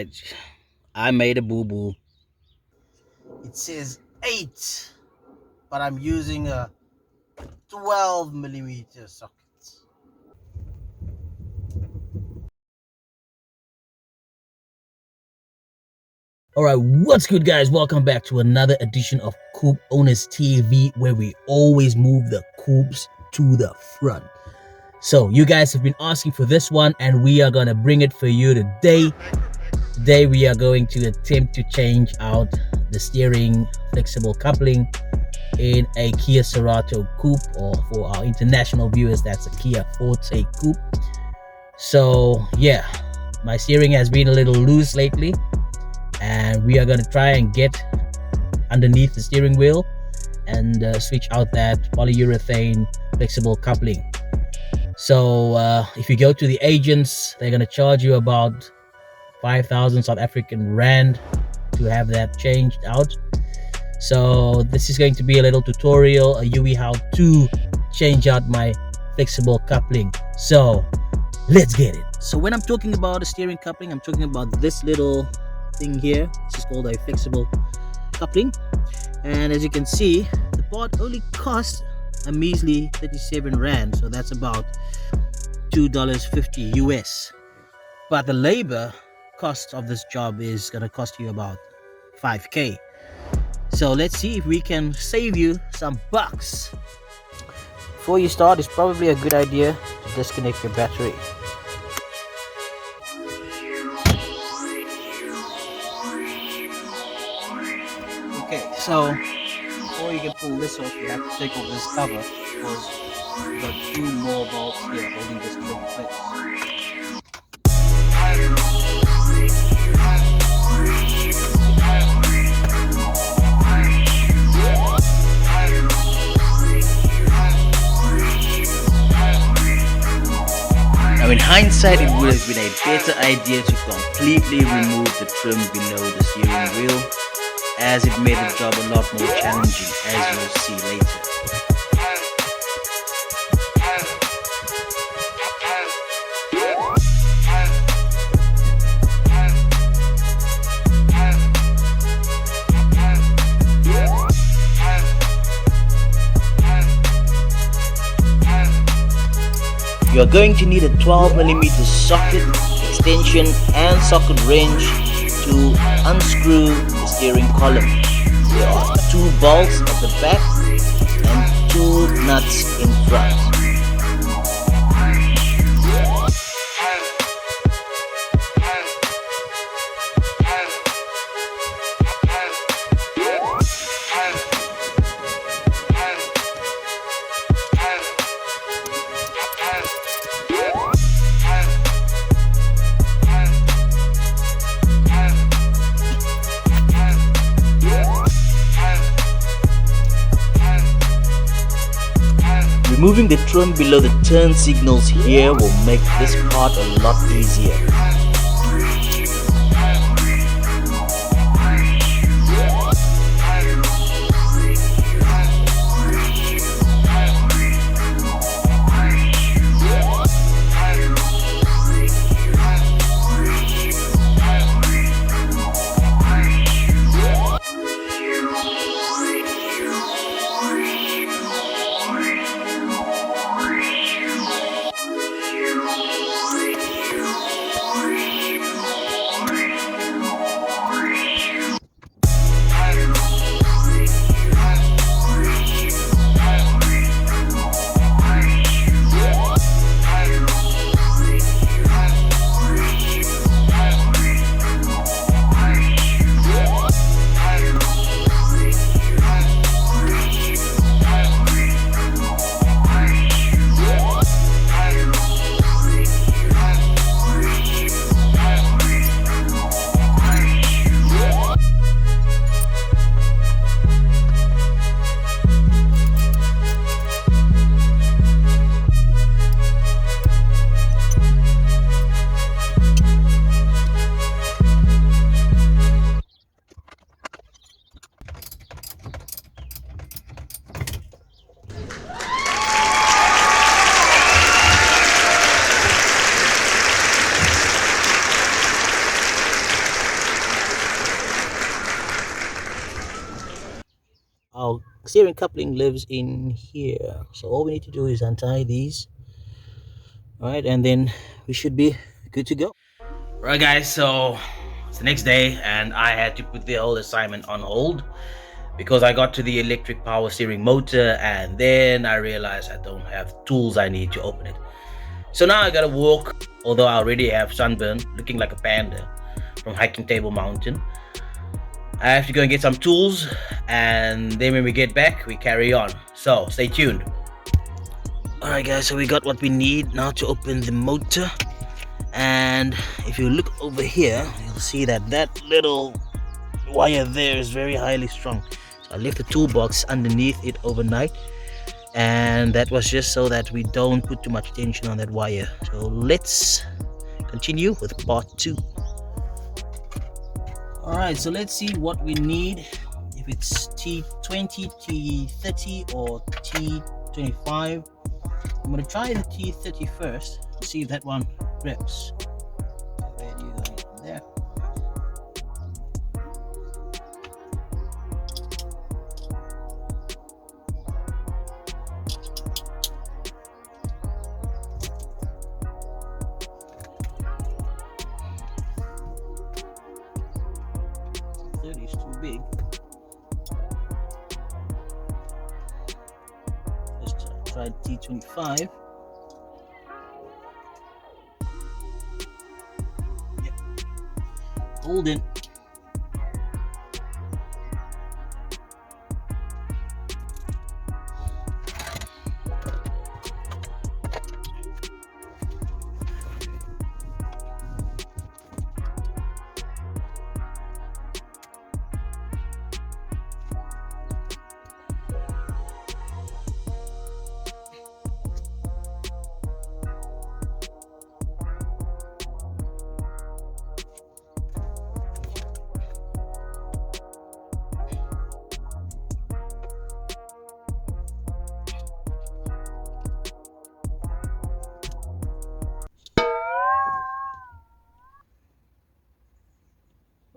right, I made a boo-boo. It says 8, but I'm using a 12 millimeter socket. All right, what's good, guys? Welcome back to another edition of Koup Owners TV, where we always move the Koups to the front. So you guys have been asking for this one, and we are gonna bring it for you today. Today we are going to attempt to change out the steering flexible coupling in a Kia Cerato Koup, or for our international viewers, that's a Kia Forte Koup. So yeah, my steering has been a little loose lately, and we are going to try and get underneath the steering wheel and switch out that polyurethane flexible coupling. So if you go to the agents, they're going to charge you about 5,000 South African Rand to have that changed out. So this is going to be a little tutorial, a Huey how to change out my flexible coupling. So let's get it. So when I'm talking about a steering coupling, I'm talking about this little thing here. This is called a flexible coupling, and as you can see, the part only costs a measly 37 Rand, so that's about $2.50 US. But the labor cost of this job is gonna cost you about 5K. So let's see if we can save you some bucks. Before you start, it's probably a good idea to disconnect your battery. Okay, so before you can pull this off, you have to take off this cover, because you've got 2 more bolts here holding this in place. Now in hindsight, it would have been a better idea to completely remove the trim below the steering wheel, as it made the job a lot more challenging, as you'll see later. You are going to need a 12mm socket, extension and socket wrench to unscrew the steering column. There are 2 bolts at the back and 2 nuts in front. Removing the trim below the turn signals here will make this part a lot easier. steering coupling lives in here. So all we need to do is untie these. All right, and then we should be good to go. Right, guys, so it's the next day and I had to put the whole assignment on hold because I got to the electric power steering motor and then I realized I don't have tools I need to open it. So now I gotta walk, although I already have sunburn, looking like a panda from hiking Table Mountain. I have to go and get some tools, and then when we get back, we carry on. So stay tuned. Alright guys, so we got what we need now to open the motor. And if you look over here, you'll see that that little wire there is very highly strung. So I left the toolbox underneath it overnight, and that was just so that we don't put too much tension on that wire. So let's continue with part 2. Alright, so let's see what we need, if it's T20, T30 or T25. I'm going to try the T30 first, see if that one grips. Where do you go from there? T30 is too big. Let's try T25. Yep. Hold in.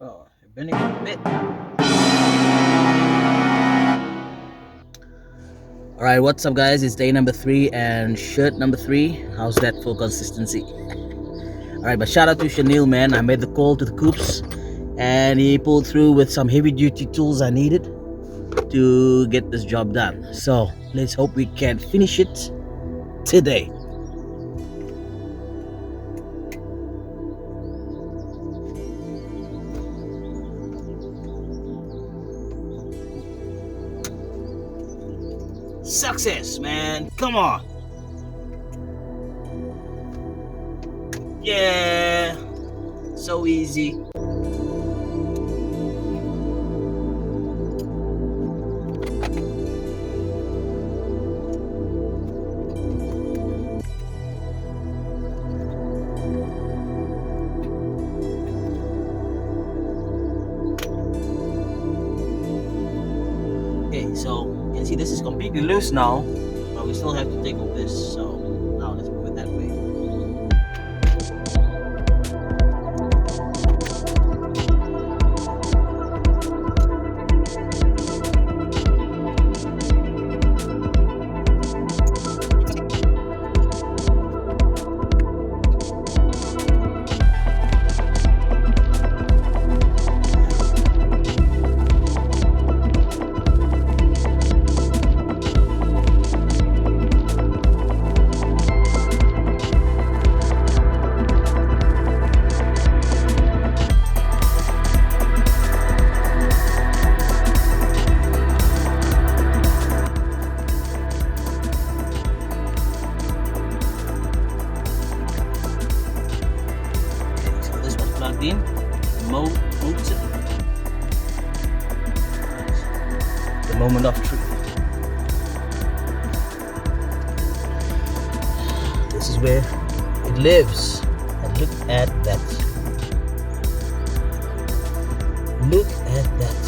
Oh, bending a bit. Alright, what's up guys? It's day number 3 and shirt number 3. How's that for consistency? Alright, but shout out to Chanel, man. I made the call to the Koups and he pulled through with some heavy duty tools I needed to get this job done. So let's hope we can finish it today. Success, man. Come on. Yeah. So easy. Okay, so you can see this is completely loose now, but we still have to take off this. So now let's move it that way. In motor, the moment of truth. This is where it lives. And look at that. Look at that.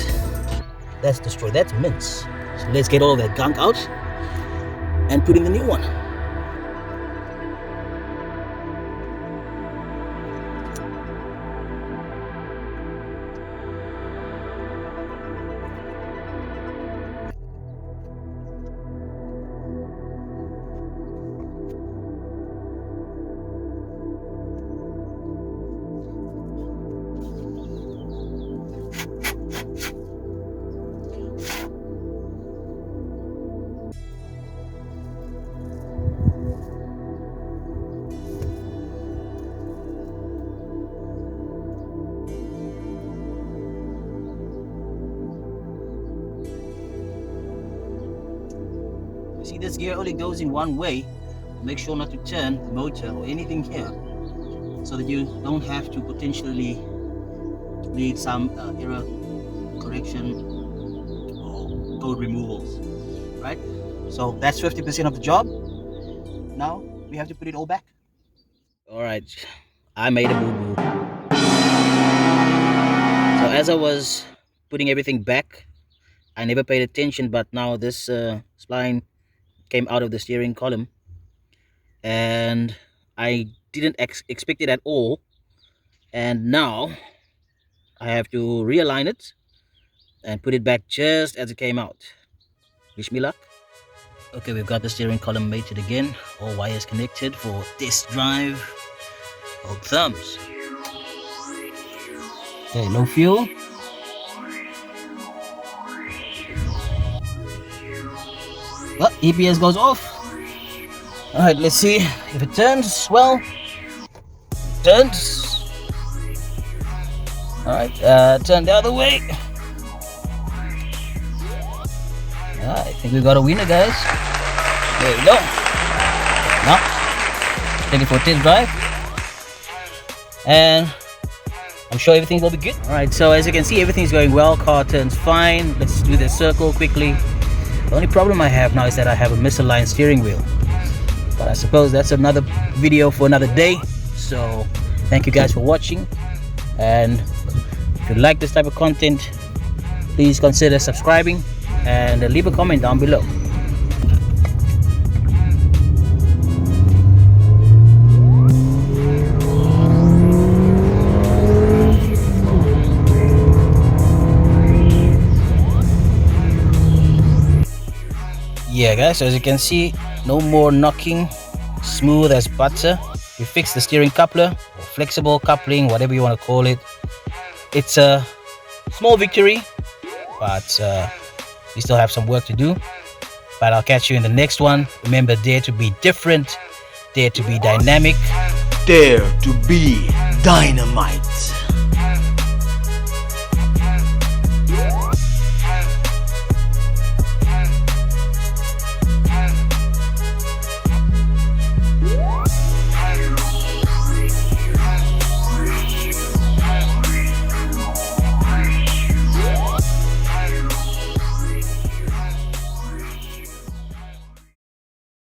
That's destroyed. That's mince. So let's get all that gunk out and put in the new one. see this gear only goes in one way. Make sure not to turn the motor or anything here, so that you don't have to potentially need some error correction or code removals, right? So that's 50% of the job. Now we have to put it all back. All right, I made a boo-boo. So as I was putting everything back, I never paid attention, but now this spline came out of the steering column, and I didn't expect it at all. And now I have to realign it and put it back just as it came out. Wish me luck. Okay, we've got the steering column mated again. All wires connected for test drive. Hold thumbs. Okay, no fuel. Well, EPS goes off. Alright, let's see if it turns. Well, turns. Alright, turn the other way. I think we got a winner, guys. There we go. Now, ready for test drive. And I'm sure everything will be good. Alright, so as you can see, everything's going well. Car turns fine. Let's do the circle quickly. The only problem I have now is that I have a misaligned steering wheel. But I suppose that's another video for another day. So thank you guys for watching. And if you like this type of content, please consider subscribing and leave a comment down below. Yeah guys, so as you can see, no more knocking, smooth as butter. We fixed the steering coupler, or flexible coupling, whatever you want to call it. It's a small victory, but we still have some work to do. But I'll catch you in the next one. Remember, dare to be different, dare to be dynamic, dare to be dynamite.